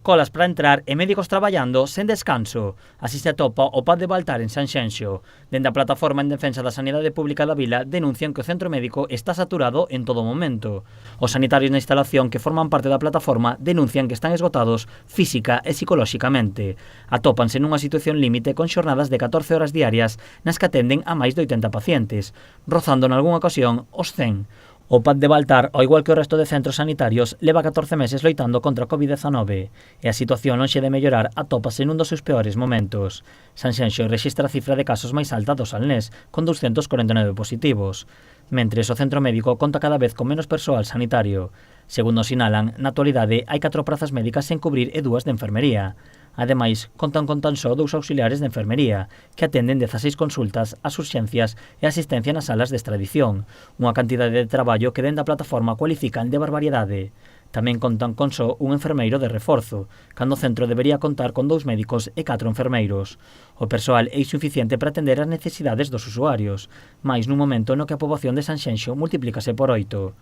colas para entrar e médicos traballando sen descanso. Así se atopa o Paz de Baltar en Sanxenxo. Dende a plataforma en defensa da sanidade pública da vila denuncian que o centro médico está saturado en todo momento. Os sanitarios na instalación que forman parte da plataforma denuncian que están esgotados física e psicolóxicamente. Atópanse nunha situación límite con xornadas de 14 horas diarias nas que atenden a máis de 80 pacientes, rozando nalgunha ocasión os 100. O Paz de Baltar, ao igual que o resto de centros sanitarios, leva 14 meses loitando contra a COVID-19 e a situación lonxe de mellorar atópase nun dos seus peores momentos. Sanxenxo rexistra a cifra de casos máis alta do Salnés, con 249 positivos. Mentres o centro médico conta cada vez con menos persoal sanitario. Segundo sinalan, na actualidade hai 4 prazas médicas sen cubrir e 2 de enfermería. Ademais, contan con tan só 2 auxiliares de enfermería, que atenden 16 consultas, as urxencias e a asistencia nas salas de extradición, unha cantidade de traballo que dende a plataforma cualifican de barbaridade. Tamén contan con só un enfermeiro de reforzo, cando o centro debería contar con 2 médicos e 4 enfermeiros. O persoal é insuficiente para atender as necesidades dos usuarios, máis nun momento no que a poboación de Sanxenxo multiplícase por 8.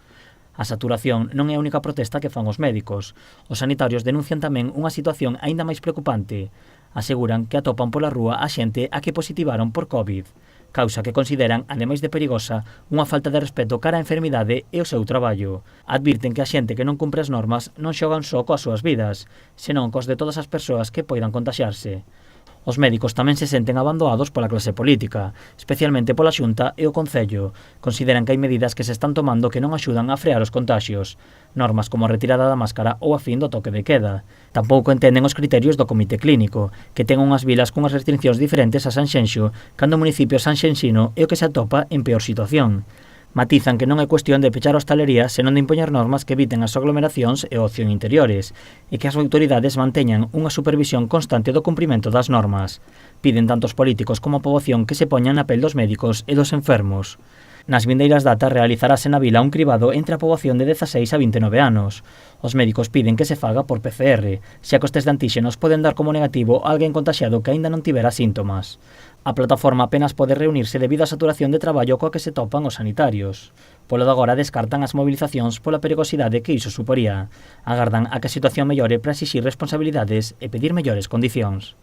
A saturación non é a única protesta que fan os médicos. Os sanitarios denuncian tamén unha situación aínda máis preocupante. Aseguran que atopan pola rúa a xente a que positivaron por COVID, causa que consideran, ademais de perigosa, unha falta de respeto cara á enfermidade e o seu traballo. Advirten que a xente que non cumpre as normas non xogan só coas súas vidas, senón cos de todas as persoas que poidan contaxiarse. Os médicos tamén se senten abandonados pola clase política, especialmente pola Xunta e o Concello. Consideran que hai medidas que se están tomando que non axudan a frear os contaxios, normas como a retirada da máscara ou a fin do toque de queda. Tampouco entenden os criterios do Comité Clínico, que ten unhas vilas cunhas restriccións diferentes a Sanxenxo, cando o municipio sanxenxino é o que se atopa en peor situación. Matizan que non é cuestión de pechar a hostalería, senón de impoñer normas que eviten as aglomeracións e o ocio en interiores, e que as autoridades manteñan unha supervisión constante do cumprimento das normas. Piden tanto os políticos como a poboación que se poñan na pel dos médicos e dos enfermos. Nas vindeiras datas realizarase na vila un cribado entre a poboación de 16 a 29 anos. Os médicos piden que se faga por PCR, xa que os test de antíxenos poden dar como negativo a alguén contaxiado que aínda non tivera síntomas. A plataforma apenas pode reunirse debido á saturación de traballo coa que se topan os sanitarios. Polo de agora descartan as movilizacións pola perigosidade que iso suporía. Agardan a que a situación mellore para exixir responsabilidades e pedir mellores condicións.